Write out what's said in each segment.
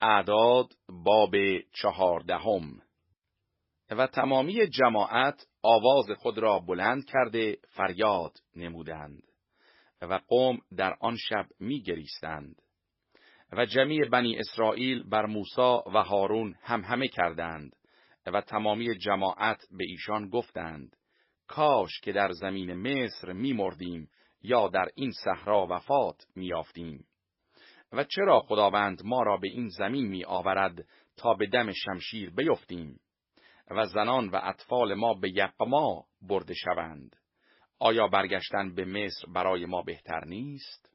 اعداد باب 14. و تمامی جماعت آواز خود را بلند کرده فریاد نمودند و قوم در آن شب می گریستند. و جمیع بنی اسرائیل بر موسی و هارون همهمه کردند و تمامی جماعت به ایشان گفتند کاش که در زمین مصر می مردیم یا در این صحرا وفات می یافتیم. و چرا خداوند ما را به این زمین می آورد تا به دم شمشیر بیفتیم و زنان و اطفال ما به یغما برده شوند؟ آیا برگشتن به مصر برای ما بهتر نیست؟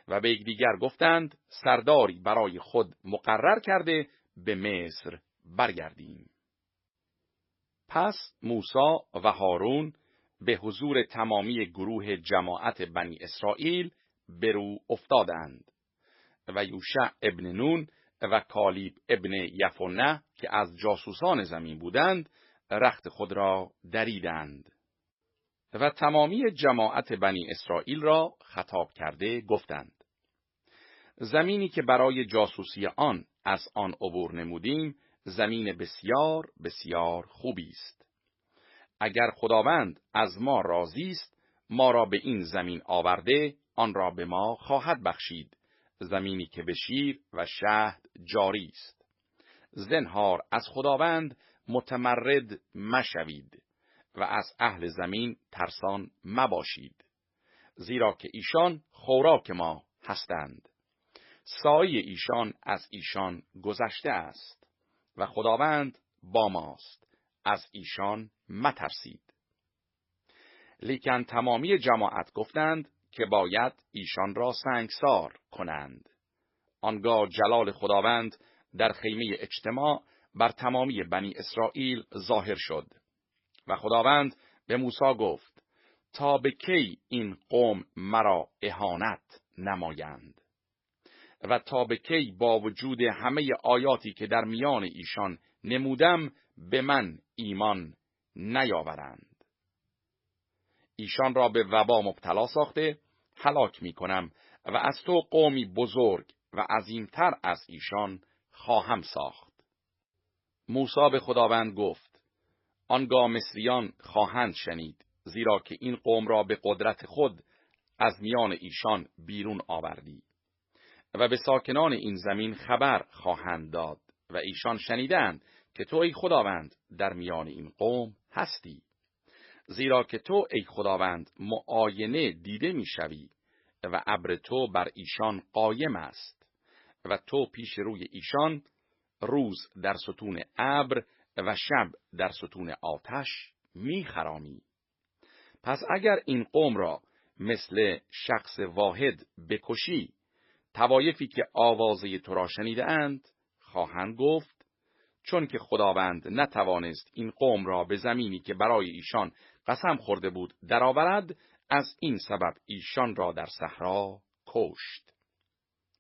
و به یکدیگر گفتند سرداری برای خود مقرر کرده به مصر برگردیم. پس موسی و هارون به حضور تمامی گروه جماعت بنی اسرائیل برو افتادند و یوشع ابن نون و کالیب ابن یفونه که از جاسوسان زمین بودند رخت خود را دریدند و تمامی جماعت بنی اسرائیل را خطاب کرده گفتند زمینی که برای جاسوسی آن از آن عبور نمودیم زمین بسیار بسیار خوبی است. اگر خداوند از ما راضی است ما را به این زمین آورده آن را به ما خواهد بخشید، زمینی که به شیر و شهد جاری است. زنهار از خداوند متمرد مشوید و از اهل زمین ترسان مباشید، زیرا که ایشان خوراک ما هستند. سایه ایشان از ایشان گذشته است و خداوند با ماست، از ایشان مترسید. لیکن تمامی جماعت گفتند که باید ایشان را سنگسار کنند. آنگاه جلال خداوند در خیمه اجتماع بر تمامی بنی اسرائیل ظاهر شد و خداوند به موسی گفت تا به کی این قوم مرا اهانت نمایند و تا به کی با وجود همه آیاتی که در میان ایشان نمودم به من ایمان نیاورند. ایشان را به وبا مبتلا ساخته هلاک می کنم و از تو قومی بزرگ و عظیمتر از ایشان خواهم ساخت. موسی به خداوند گفت آنگاه مصریان خواهند شنید، زیرا که این قوم را به قدرت خود از میان ایشان بیرون آوردی و به ساکنان این زمین خبر خواهند داد و ایشان شنیدند که تو ای خداوند در میان این قوم هستی، زیرا که تو ای خداوند معاینه دیده میشوی و ابر تو بر ایشان قایم است و تو پیش روی ایشان روز در ستون ابر و شب در ستون آتش میخرامی. پس اگر این قوم را مثل شخص واحد بکشی، طوایفی که آوازه تو را شنیده اند خواهند گفت چون که خداوند نتوانست این قوم را به زمینی که برای ایشان قسم خورده بود درآورد، از این سبب ایشان را در صحرا کشت.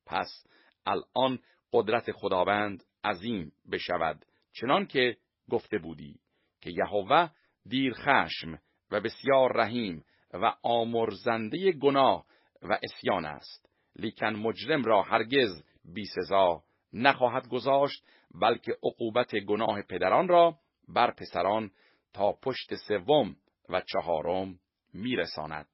پس الان قدرت خداوند عظیم بشود، چنان که گفته بودی که یهوه دیر خشم و بسیار رحیم و آمرزنده گناه و عصیان است، لیکن مجرم را هرگز بی سزا نخواهد گذاشت، بلکه عقوبت گناه پدران را بر پسران تا پشت سوم و چهارم میرساند.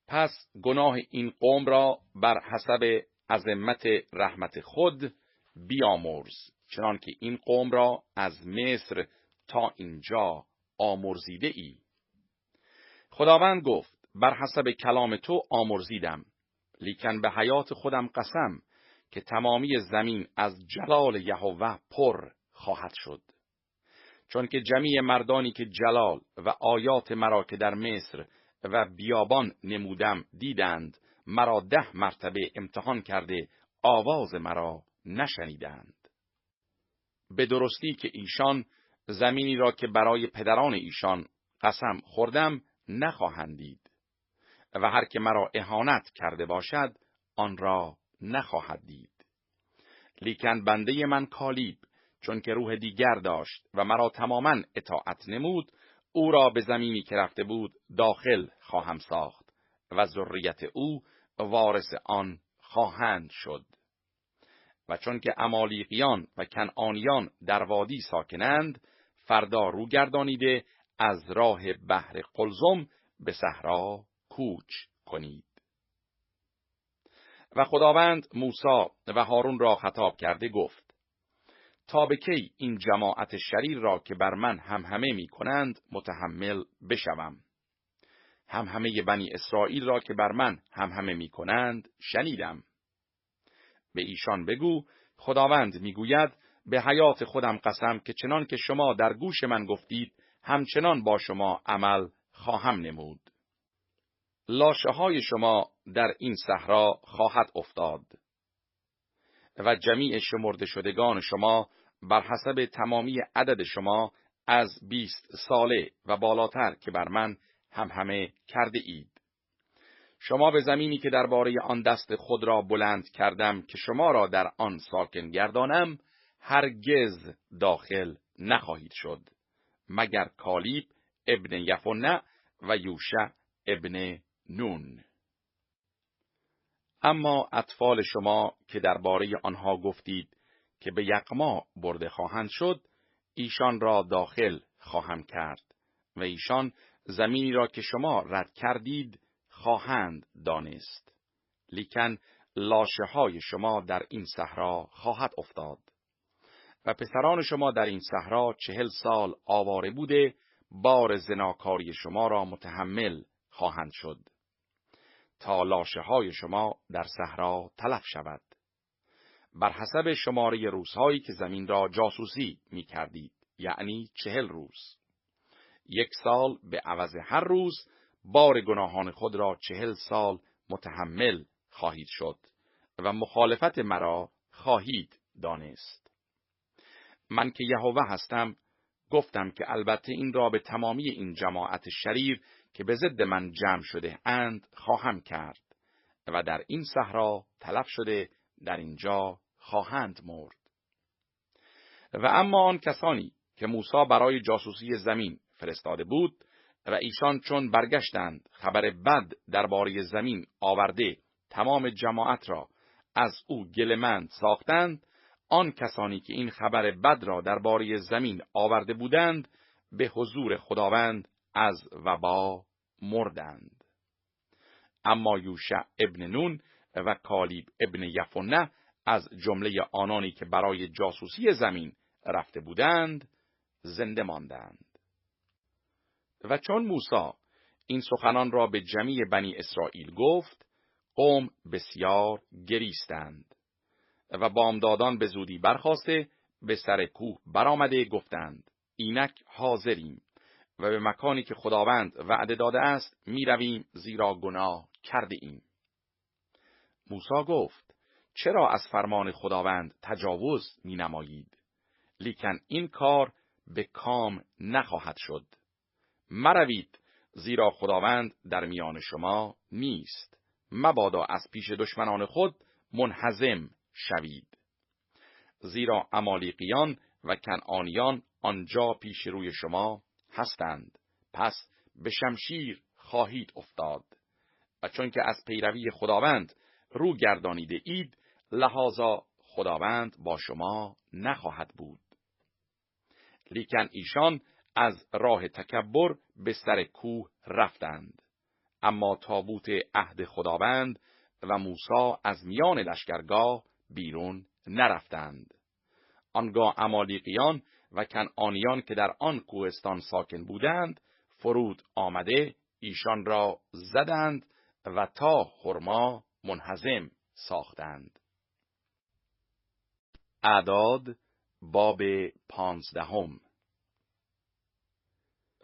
پس گناه این قوم را بر حسب عظمت رحمت خود بیامرز، چنان که این قوم را از مصر تا اینجا آمرزیده ای. خداوند گفت بر حسب کلام تو آمرزیدم، لیکن به حیات خودم قسم که تمامی زمین از جلال یهوه پر خواهد شد. چون که جمیع مردانی که جلال و آیات مرا که در مصر و بیابان نمودم دیدند، مرا 10 مرتبه امتحان کرده آواز مرا نشنیدند. به درستی که ایشان زمینی را که برای پدران ایشان قسم خوردم نخواهند دید و هر که مرا اهانت کرده باشد آن را نخواهد دید. لیکن بنده من کالیب چون که روح دیگر داشت و مرا تماما اطاعت نمود، او را به زمینی که رفته بود داخل خواهم ساخت و ذریت او وارث آن خواهند شد. و چون که عمالیقیان و کنعانیان در وادی ساکنند، فردا رو گردانیده از راه بحر قلزم به صحرا کوچ کنید. و خداوند موسی و هارون را خطاب کرده گفت: تا به کی این جماعت شریر را که بر من همهمه می کنند متحمل بشوم؟ همهمه بنی اسرائیل را که بر من همهمه می کنند شنیدم. به ایشان بگو خداوند میگوید: به حیات خودم قسم که چنان که شما در گوش من گفتید همچنان با شما عمل خواهم نمود. لاشه های شما در این صحرا خواهد افتاد و جمیع شمرده شدگان شما بر حسب تمامی عدد شما از 20 ساله و بالاتر که بر من همهمه کرده اید. شما به زمینی که درباره آن دست خود را بلند کردم که شما را در آن ساکن گردانم هرگز داخل نخواهید شد، مگر کالیب ابن یفونه و یوشع ابن نون. اما اطفال شما که درباره آنها گفتید که به یغما برده خواهند شد، ایشان را داخل خواهم کرد و ایشان زمینی را که شما رد کردید خواهند دانست. لیکن لاشه های شما در این صحرا خواهد افتاد و پسران شما در این صحرا 40 سال آواره بوده بار زناکاری شما را متحمل خواهند شد تا لاشه های شما در صحرا تلف شود، بر حسب شماره روزهایی که زمین را جاسوسی می کردید، یعنی 40 روز. 1 سال به عوض هر روز بار گناهان خود را 40 سال متحمل خواهید شد و مخالفت مرا خواهید دانست. من که یهوه هستم گفتم که البته این را به تمامی این جماعت شریر که به ضد من جمع شده اند خواهم کرد و در این صحرا تلف شده در اینجا خواهند مرد. و اما آن کسانی که موسی برای جاسوسی زمین فرستاده بود و ایشان چون برگشتند خبر بد درباره زمین آورده تمام جماعت را از او گله‌مند ساختند، آن کسانی که این خبر بد را درباره زمین آورده بودند به حضور خداوند از وبا مردند. اما یوشع ابن نون و کالیب ابن یفونه از جمله آنانی که برای جاسوسی زمین رفته بودند زنده ماندند. و چون موسی این سخنان را به جمیع بنی اسرائیل گفت، قوم بسیار گریستند و بامدادان به زودی برخاسته به سر کوه برآمده گفتند: اینک حاضریم و به مکانی که خداوند وعده داده است می رویم، زیرا گناه کرده ایم. موسی گفت: چرا از فرمان خداوند تجاوز می نمایید؟ لیکن این کار به کام نخواهد شد. مروید، زیرا خداوند در میان شما نیست. مبادا از پیش دشمنان خود منهزم شوید. زیرا عمالیقیان و کنعانیان آنجا پیش روی شما هستند، پس به شمشیر خواهید افتاد. و چون که از پیروی خداوند رو گردانیده اید، لحاظا خداوند با شما نخواهد بود. لیکن ایشان از راه تکبر به سر کوه رفتند. اما تابوت عهد خداوند و موسی از میان لشکرگاه بیرون نرفتند. آنگاه عمالیقیان و کنعانیان که در آن کوهستان ساکن بودند فرود آمده ایشان را زدند و تا خرما منهزم ساختند. اعداد باب 15.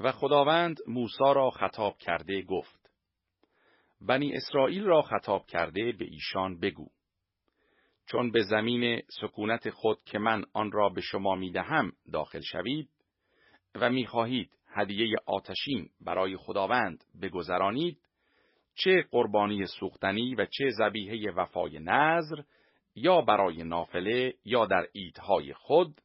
و خداوند موسی را خطاب کرده گفت: بنی اسرائیل را خطاب کرده به ایشان بگو: چون به زمین سکونت خود که من آن را به شما میدهم داخل شوید و میخواهید هدیه آتشین برای خداوند بگذرانید، چه قربانی سوختنی و چه ذبیحه وفای نذر، یا برای نافله یا در عیدهای خود،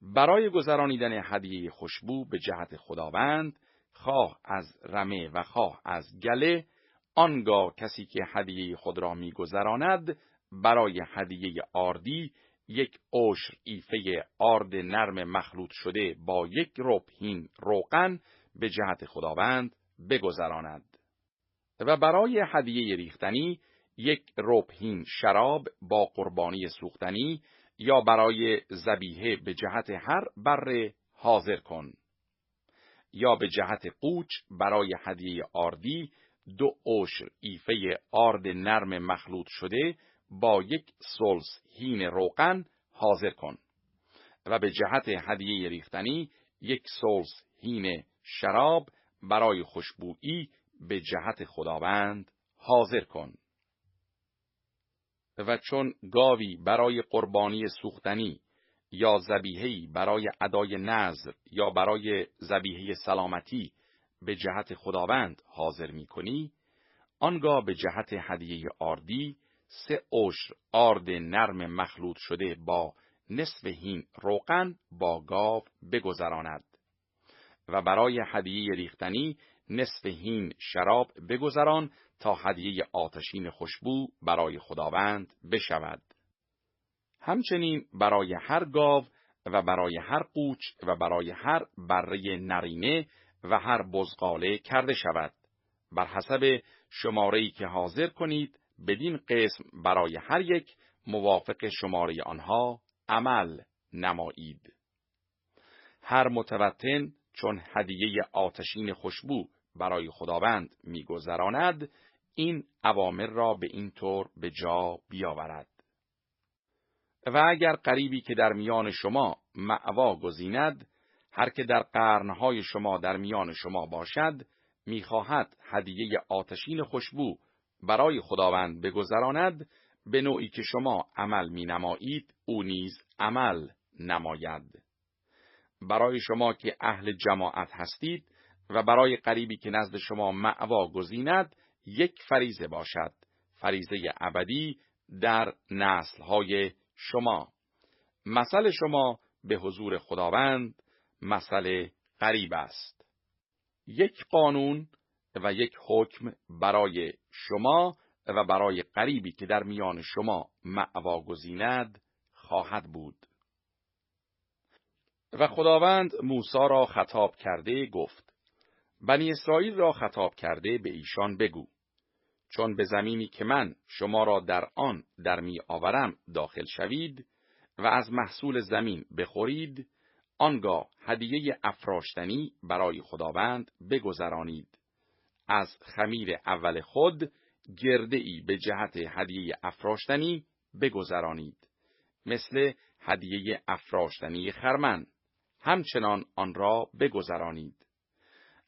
برای گذرانیدن هدیه خوشبو به جهت خداوند، خواه از رمه و خواه از گله، آنگاه کسی که هدیه خود را میگذراند برای هدیه آردی 1 عشر ایفه آرد نرم مخلوط شده با 1 ربع هین روغن به جهت خداوند بگذراند. و برای هدیه ریختنی 1 ربع هین شراب با قربانی سوختنی یا برای ذبیحه به جهت هر بره حاضر کن. یا به جهت قوچ برای هدیه آردی 2 عشر ایفه آرد نرم مخلوط شده با 1 ثلث هین روغن حاضر کن. و به جهت هدیه ریختنی 1 ثلث هین شراب برای خوشبویی به جهت خداوند حاضر کن. و چون گاوی برای قربانی سوختنی یا ذبیحه‌ای برای ادای نذر یا برای ذبیحه سلامتی به جهت خداوند حاضر می‌کنی، آنگاه به جهت هدیه آردی 3 عشر آرد نرم مخلوط شده با نصف هین روغن با گاو بگذراند. و برای هدیه ریختنی نصف هین شراب بگذران تا هدیه آتشین خوشبو برای خداوند بشود. همچنین برای هر گاو و برای هر قوچ و برای هر بره نرینه و هر بزغاله کرده شود. بر حسب شماره‌ای که حاضر کنید بدین قسم برای هر یک موافق شماره آنها عمل نمایید. هر متوطن چون هدیه آتشین خوشبو برای خداوند می‌گذراند، این اوامر را به این طور به جا بیاورد. و اگر قریبی که در میان شما مأوا گزیند، هر که در قرنهای شما در میان شما باشد، می‌خواهد هدیه آتشین خوشبو برای خداوند بگذراند، به نوعی که شما عمل می‌نمایید، او نیز عمل نماید. برای شما که اهل جماعت هستید و برای قریبی که نزد شما مأوا گزیند 1 فریضه باشد، فریضه ابدی در نسل‌های شما. مثل شما به حضور خداوند مثل قریب است. 1 قانون و 1 حکم برای شما و برای قریبی که در میان شما مأوا گزیند خواهد بود. و خداوند موسی را خطاب کرده گفت: بنی اسرائیل را خطاب کرده به ایشان بگو: چون به زمینی که من شما را در آن در می آورم داخل شوید و از محصول زمین بخورید، آنگاه هدیه افراشتنی برای خداوند بگذرانید. از خمیر اول خود گرده‌ای به جهت هدیه افراشتنی بگذرانید، مثل هدیه افراشتنی خرمن، همچنان آن را بگذرانید.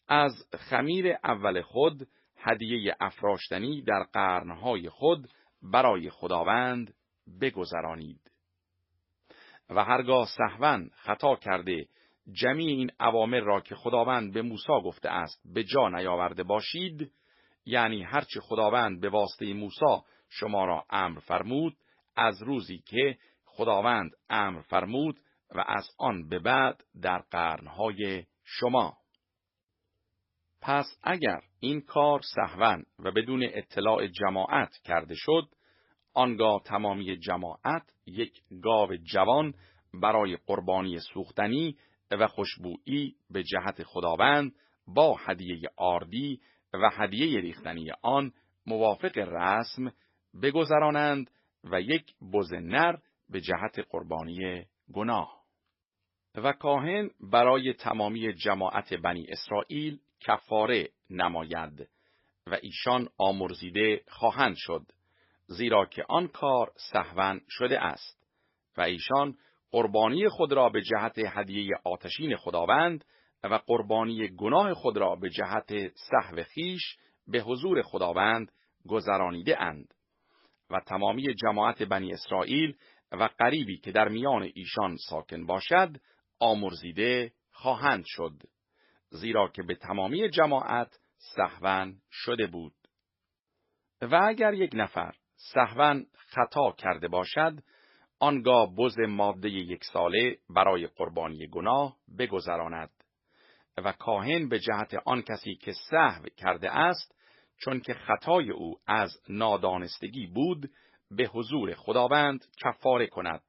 از خمیر اول خود هدیه افراشتنی در قرنهای خود برای خداوند بگذرانید. و هرگاه سهواً خطا کرده جمیع این اوامر را که خداوند به موسی گفته است به جا نیاورده باشید، یعنی هرچه خداوند به واسطه موسی شما را امر فرمود از روزی که خداوند امر فرمود و از آن به بعد در قرنهای شما. پس اگر این کار سهواً و بدون اطلاع جماعت کرده شد، آنگاه تمامی جماعت 1 گاو جوان برای قربانی سوختنی و خوشبویی به جهت خداوند با هدیه آردی و هدیه ریختنی آن موافق رسم بگذرانند و 1 بز نر به جهت قربانی گناه. و کاهن برای تمامی جماعت بنی اسرائیل کفاره نماید و ایشان آمرزیده خواهند شد، زیرا که آن کار سهواً شده است. و ایشان قربانی خود را به جهت هدیه آتشین خداوند و قربانی گناه خود را به جهت سهو خیش به حضور خداوند گذرانیده اند. و تمامی جماعت بنی اسرائیل و قریبی که در میان ایشان ساکن باشد آمرزیده خواهند شد، زیرا که به تمامی جماعت سهواً شده بود. و اگر 1 نفر سهواً خطا کرده باشد، آنگاه بز ماده 1 ساله برای قربانی گناه بگذراند. و کاهن به جهت آن کسی که سهو کرده است، چون که خطای او از نادانستگی بود، به حضور خداوند کفاره کند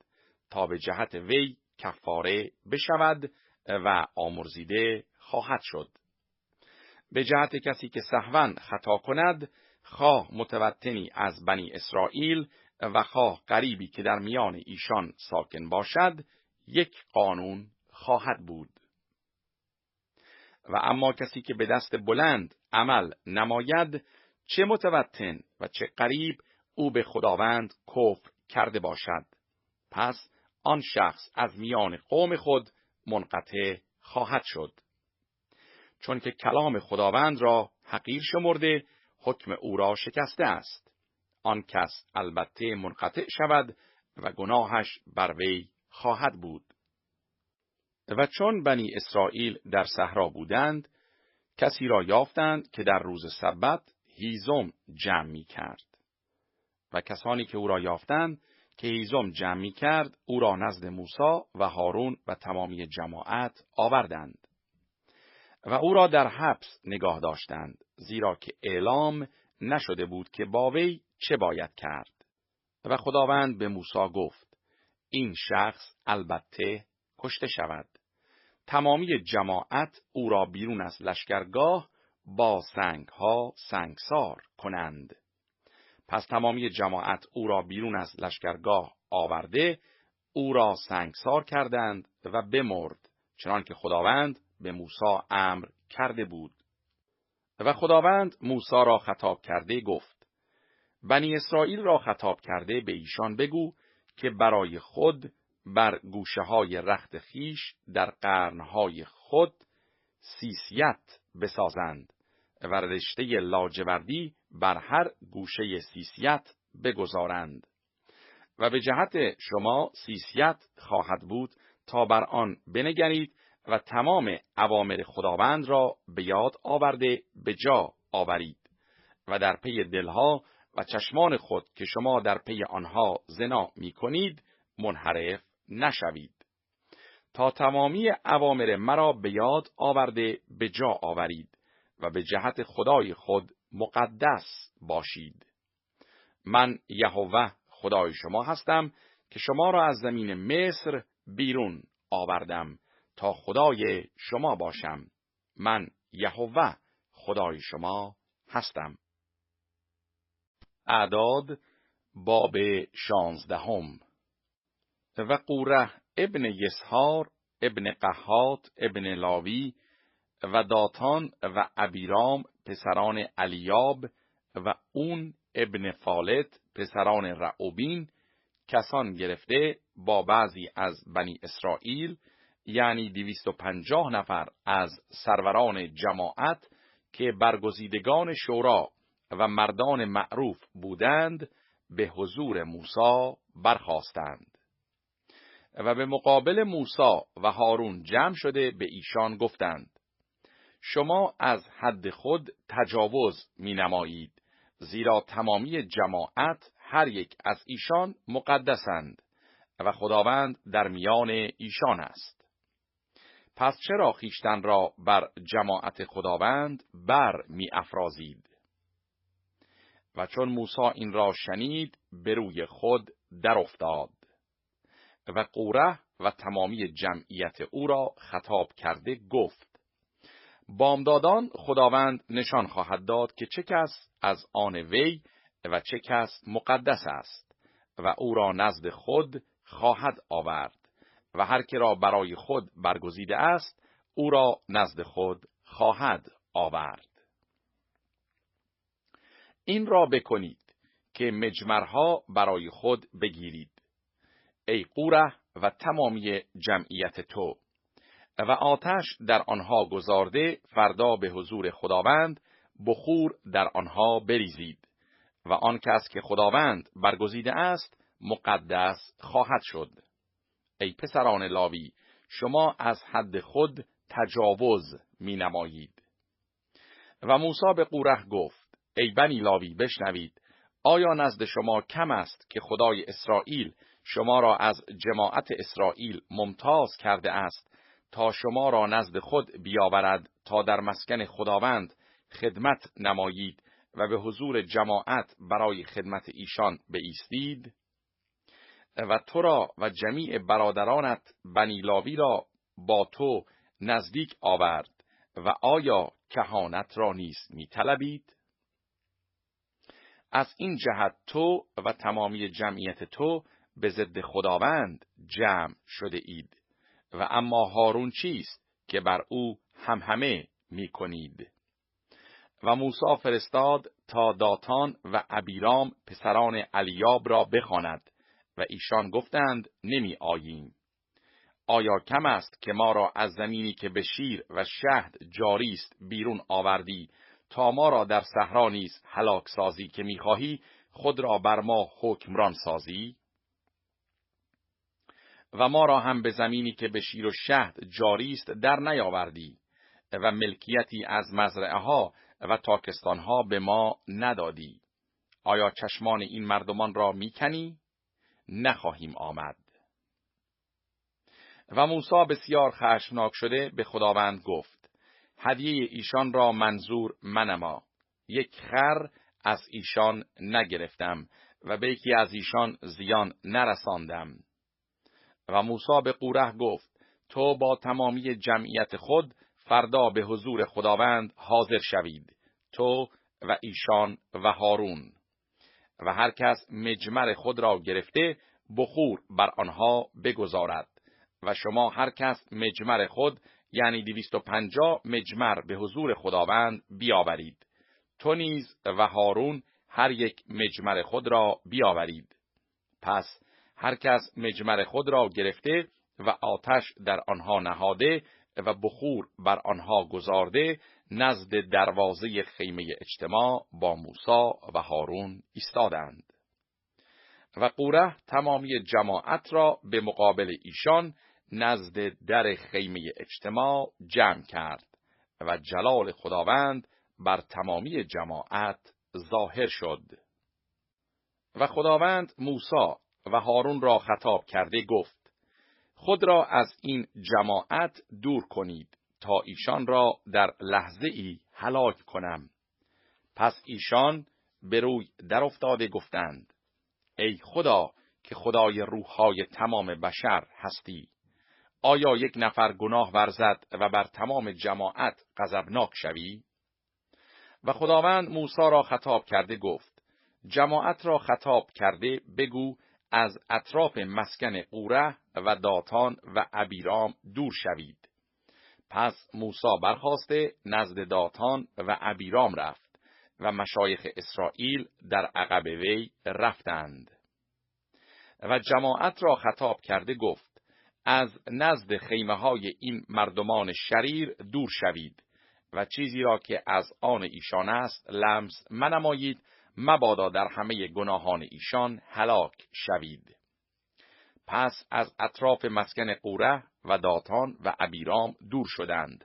تا به جهت وی کفاره بشود و آمرزیده خواهد شد. به جهت کسی که سهواً خطا کند، خواه متوطنی از بنی اسرائیل و خواه غریبی که در میان ایشان ساکن باشد، یک قانون خواهد بود. و اما کسی که به دست بلند عمل نماید، چه متوطن و چه غریب، او به خداوند کفر کرده باشد. پس آن شخص از میان قوم خود منقطع خواهد شد. چون که کلام خداوند را حقیر شمرده، حکم او را شکسته است. آن کس البته منقطع شود و گناهش بر وی خواهد بود. و چون بنی اسرائیل در صحرا بودند، کسی را یافتند که در روز سبت هیزم جمع می کرد. و کسانی که او را یافتند که هیزم جمع می کرد، او را نزد موسی و هارون و تمامی جماعت آوردند. و او را در حبس نگاه داشتند، زیرا که اعلام نشده بود که با وی چه باید کرد. و خداوند به موسی گفت: این شخص البته کشته شود. تمامی جماعت او را بیرون از لشکرگاه با سنگها سنگسار کنند. پس تمامی جماعت او را بیرون از لشکرگاه آورده، او را سنگسار کردند و بمرد، چنان که خداوند به موسی امر کرده بود. و خداوند موسی را خطاب کرده گفت: بنی اسرائیل را خطاب کرده به ایشان بگو که برای خود بر گوشه‌های رخت خیش در قرنهای خود سیسیت بسازند و رشته لاجوردی بر هر گوشه سیسیت بگذارند. و به جهت شما سیسیت خواهد بود تا بر آن بنگرید و تمام اوامر خداوند را به یاد آورده به جا آورید و در پی دلها و چشمان خود که شما در پی آنها زنا می کنید منحرف نشوید، تا تمامی اوامر مرا به یاد آورده به جا آورید و به جهت خدای خود مقدس باشید. من یهوه خدای شما هستم که شما را از زمین مصر بیرون آوردم تا خدای شما باشم. من یهوه خدای شما هستم. اعداد باب 16. و قوره ابن یسحار ابن قحات ابن لاوی و داتان و ابیرام پسران الیاب و اون ابن فالت پسران رعوبین کسان گرفته با بعضی از بنی اسرائیل، یعنی 250 نفر از سروران جماعت که برگزیدگان شورا و مردان معروف بودند، به حضور موسی برخاستند. و به مقابل موسی و هارون جمع شده به ایشان گفتند: شما از حد خود تجاوز می نمایید، زیرا تمامی جماعت هر یک از ایشان مقدسند و خداوند در میان ایشان است. پس چرا خویشتن را بر جماعت خداوند بر می افرازید؟ و چون موسی این را شنید به روی خود در افتاد. و قوره و تمامی جمعیت او را خطاب کرده گفت: بامدادان خداوند نشان خواهد داد که چه کس از آن وی و چه کس مقدس است و او را نزد خود خواهد آورد و هر که را برای خود برگزیده است او را نزد خود خواهد آورد. این را بکنید که مجمرها برای خود بگیرید، ای قوره و تمامی جمعیت تو، و آتش در آنها گذارده فردا به حضور خداوند بخور در آنها بریزید و آن کس که خداوند برگزیده است مقدس خواهد شد. ای پسران لاوی، شما از حد خود تجاوز می نمایید. و موسی به قوره گفت: ای بنی لاوی بشنوید، آیا نزد شما کم است که خدای اسرائیل شما را از جماعت اسرائیل ممتاز کرده است تا شما را نزد خود بیاورد تا در مسکن خداوند خدمت نمایید و به حضور جماعت برای خدمت ایشان بایستید و تو را و جمیع برادرانت بنی لاوی را با تو نزدیک آورد و آیا کهانت را نیز می‌طلبید؟ از این جهت تو و تمامی جمعیت تو به ضد خداوند جمع شده اید و اما هارون چیست که بر او همهمه می‌کنید؟ و موسی فرستاد تا داتان و ابیرام پسران الیاب را بخواند و ایشان گفتند نمی آییم. آیا کم است که ما را از زمینی که به شیر و شهد جاری است بیرون آوردی تا ما را در صحرا نیز هلاک سازی که می‌خواهی خود را بر ما حکمران سازی؟ و ما را هم به زمینی که به شیر و شهد جاری است در نیاوردی و ملکیتی از مزرعه ها و تاکستان ها به ما ندادی. آیا چشمان این مردمان را میکنی؟ نخواهیم آمد. و موسی بسیار خشمناک شده به خداوند گفت هدیه ایشان را منظور منما. یک خر از ایشان نگرفتم و به یکی از ایشان زیان نرساندم. و موسی به قوره گفت تو با تمامی جمعیت خود فردا به حضور خداوند حاضر شوید، تو و ایشان و هارون، و هر کس مجمر خود را گرفته بخور بر آنها بگذارد و شما هر کس مجمر خود یعنی 250 مجمر به حضور خداوند بیاورید. تو نیز و هارون هر یک مجمر خود را بیاورید. پس هر کس مجمر خود را گرفته و آتش در آنها نهاده و بخور بر آنها گذارده نزد دروازه خیمه اجتماع با موسی و هارون ایستادند. و قوره تمامی جماعت را به مقابل ایشان نزد در خیمه اجتماع جمع کرد و جلال خداوند بر تمامی جماعت ظاهر شد. و خداوند موسی و هارون را خطاب کرده گفت خود را از این جماعت دور کنید تا ایشان را در لحظه ای هلاک کنم. پس ایشان به روی در افتاده گفتند ای خدا که خدای روح‌های تمام بشر هستی، آیا یک نفر گناه ورزد و بر تمام جماعت غضبناک شوی؟ و خداوند موسی را خطاب کرده گفت جماعت را خطاب کرده بگو از اطراف مسکن قوره و داتان و ابیرام دور شوید. پس موسی برخاسته نزد داتان و ابیرام رفت و مشایخ اسرائیل در عقب وی رفتند. و جماعت را خطاب کرده گفت از نزد خیمه های این مردمان شریر دور شوید و چیزی را که از آن ایشان است لمس منمایید، مبادا در همه گناهان ایشان هلاک شوید. پس از اطراف مسکن قوره و داتان و ابیرام دور شدند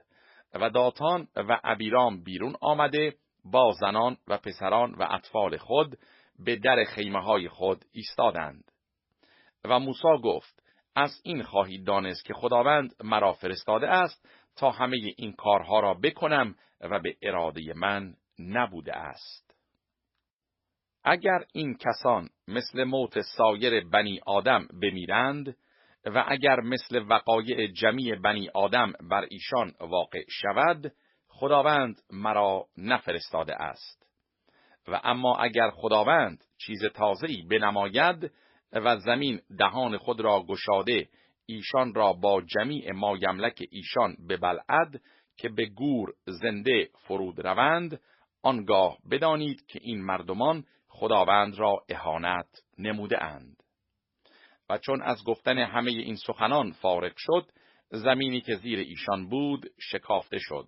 و داتان و ابیرام بیرون آمده با زنان و پسران و اطفال خود به در خیمه های خود ایستادند. و موسی گفت از این خواهید دانست که خداوند مرا فرستاده است تا همه این کارها را بکنم و به اراده من نبوده است. اگر این کسان مثل موت سایر بنی آدم بمیرند و اگر مثل وقایع جمیع بنی آدم بر ایشان واقع شود، خداوند مرا نفرستاده است. و اما اگر خداوند چیز تازه‌ای بنماید و زمین دهان خود را گشاده ایشان را با جمیع ما یملک ایشان ببلعد که به گور زنده فرود روند، آنگاه بدانید که این مردمان خداوند را اهانت نموده اند. و چون از گفتن همه این سخنان فارغ شد، زمینی که زیر ایشان بود شکافته شد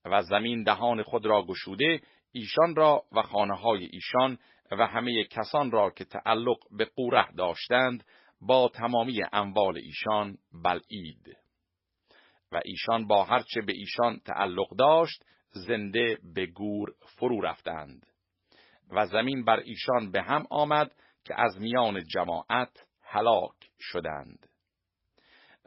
و زمین دهان خود را گشوده ایشان را و خانه‌های ایشان و همه کسان را که تعلق به قوره داشتند با تمامی اموال ایشان بلعید. و ایشان با هرچه به ایشان تعلق داشت زنده به گور فرو رفتند و زمین بر ایشان به هم آمد که از میان جماعت هلاک شدند.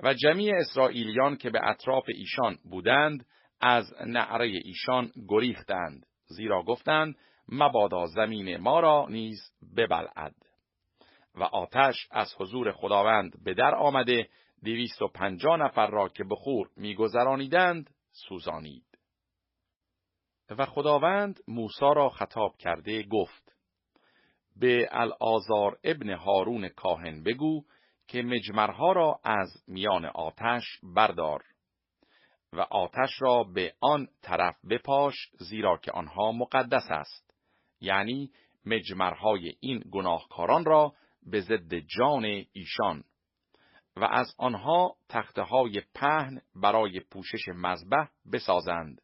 و جمیع اسرائیلیان که به اطراف ایشان بودند از نعره ایشان گریختند، زیرا گفتند مبادا زمین ما را نیز ببلعد. و آتش از حضور خداوند به در آمده 250 نفر را که بخور می‌گذرانیدند سوزانید. و خداوند موسی را خطاب کرده گفت: به العازار ابن هارون کاهن بگو که مجمرها را از میان آتش بردار و آتش را به آن طرف بپاش، زیرا که آنها مقدس است. یعنی مجمرهای این گناهکاران را به ضد جان ایشان، و از آنها تخته‌های پهن برای پوشش مذبح بسازند،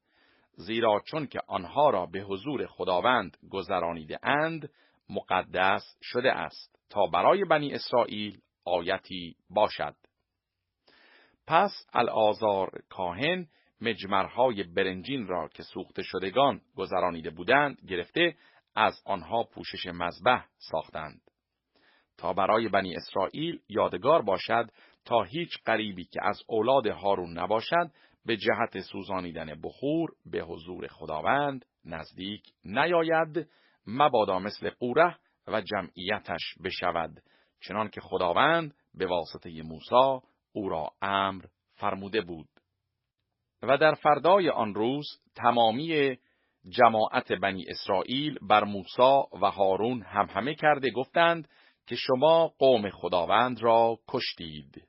زیرا چون که آنها را به حضور خداوند گذرانیده اند مقدس شده است، تا برای بنی اسرائیل آیتی باشد. پس العازار کاهن مجمرهای برنجین را که سوخته شدگان گذرانیده بودند گرفته از آنها پوشش مذبح ساختند، تا برای بنی اسرائیل یادگار باشد، تا هیچ غریبی که از اولاد هارون نباشد به جهت سوزانیدن بخور به حضور خداوند نزدیک نیاید، مبادا مثل قوره و جمعیتش بشود، چنان که خداوند به واسطه موسی او را امر فرموده بود. و در فردای آن روز تمامی جماعت بنی اسرائیل بر موسی و هارون همهمه کرده گفتند که شما قوم خداوند را کشتید.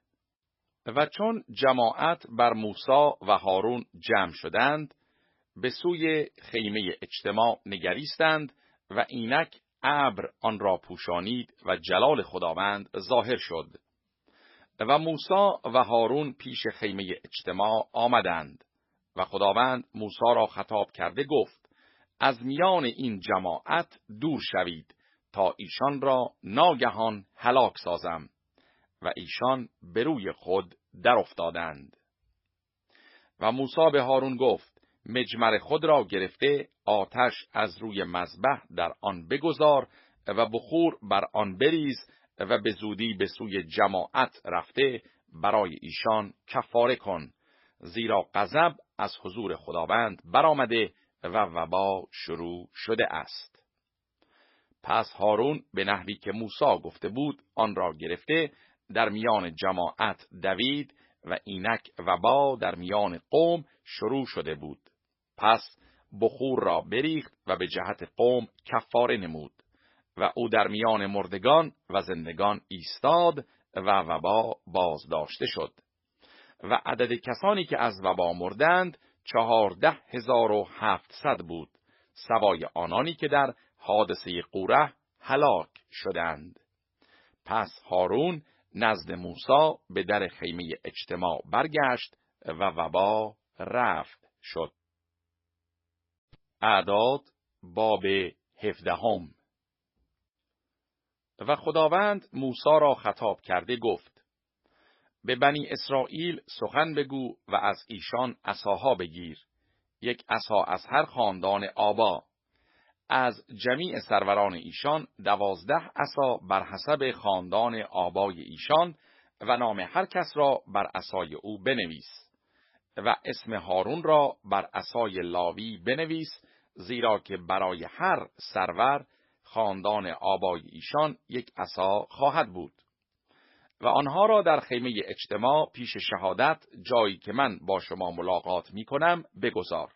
و چون جماعت بر موسی و هارون جمع شدند به سوی خیمه اجتماع نگریستند و اینک ابر آن را پوشانید و جلال خداوند ظاهر شد. و موسی و هارون پیش خیمه اجتماع آمدند و خداوند موسی را خطاب کرده گفت: از میان این جماعت دور شوید تا ایشان را ناگهان هلاک سازم. و ایشان به روی خود در افتادند. و موسی به هارون گفت: مجمر خود را گرفته آتش از روی مذبح در آن بگذار و بخور بر آن بریز و به زودی به سوی جماعت رفته برای ایشان کفاره کن، زیرا غضب از حضور خداوند برآمده و وبا شروع شده است. پس هارون به نحوی که موسی گفته بود آن را گرفته در میان جماعت دوید و اینک وبا در میان قوم شروع شده بود. پس بخور را بریخت و به جهت قوم کفاره نمود و او در میان مردگان و زندگان ایستاد و وبا بازداشته شد. و عدد کسانی که از وبا مردند 14,700 بود، سوای آنانی که در حادثه قوره هلاک شدند. پس هارون نزد موسی به در خیمه اجتماع برگشت و وبا رفت شد. اعداد باب 17. و خداوند موسی را خطاب کرده گفت: به بنی اسرائیل سخن بگو و از ایشان عصاها بگیر، یک عصا از هر خاندان آبا. از جمیع سروران ایشان 12 عصا بر حسب خاندان آبای ایشان و نام هر کس را بر عصای او بنویس و اسم هارون را بر عصای لاوی بنویس، زیرا که برای هر سرور خاندان آبای ایشان یک عصا خواهد بود. و آنها را در خیمه اجتماع پیش شهادت، جایی که من با شما ملاقات می کنم، بگذار.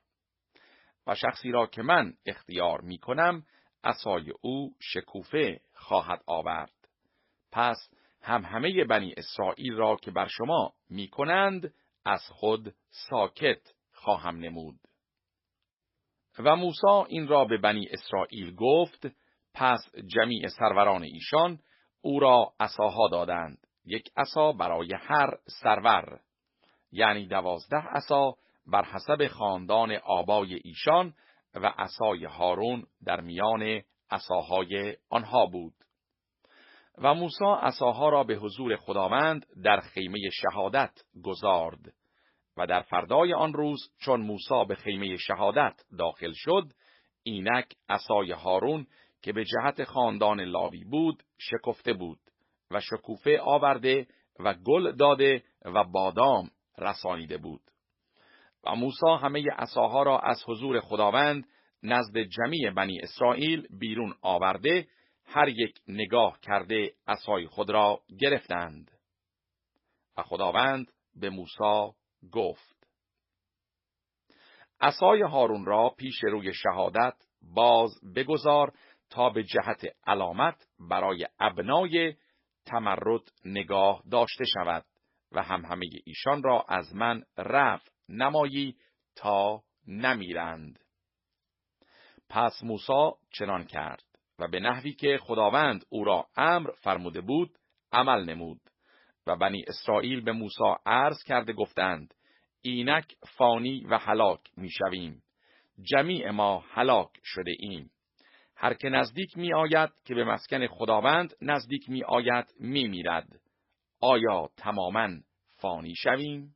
و شخصی را که من اختیار می کنم عصای او شکوفه خواهد آورد. پس همه بنی اسرائیل را که بر شما می کنند از خود ساکت خواهم نمود. و موسی این را به بنی اسرائیل گفت. پس جمیع سروران ایشان او را عصاها دادند، یک عصا برای هر سرور، یعنی 12 عصا بر حسب خاندان آبای ایشان، و عصای هارون در میان عصاهای آنها بود. و موسی عصاها را به حضور خداوند در خیمه شهادت گذارد. و در فردای آن روز چون موسی به خیمه شهادت داخل شد، اینک عصای هارون که به جهت خاندان لاوی بود شکفته بود و شکوفه آورده و گل داده و بادام رسانیده بود. و موسی همه عصاها را از حضور خداوند نزد جمیع بنی اسرائیل بیرون آورده، هر یک نگاه کرده عصای خود را گرفتند. و خداوند به موسی گفت: عصای هارون را پیش روی شهادت باز بگذار تا به جهت علامت برای ابنای تمرد نگاه داشته شود و همه ایشان را از من رفع نمایی تا نمیرند. پس موسی چنان کرد و به نحوی که خداوند او را امر فرموده بود عمل نمود. و بنی اسرائیل به موسی عرض کرده گفتند: اینک فانی و هلاک میشویم، جمیع ما هلاک شده ایم. هر که نزدیک می آید که به مسکن خداوند نزدیک می آید می میرد. آیا تماماً فانی شویم؟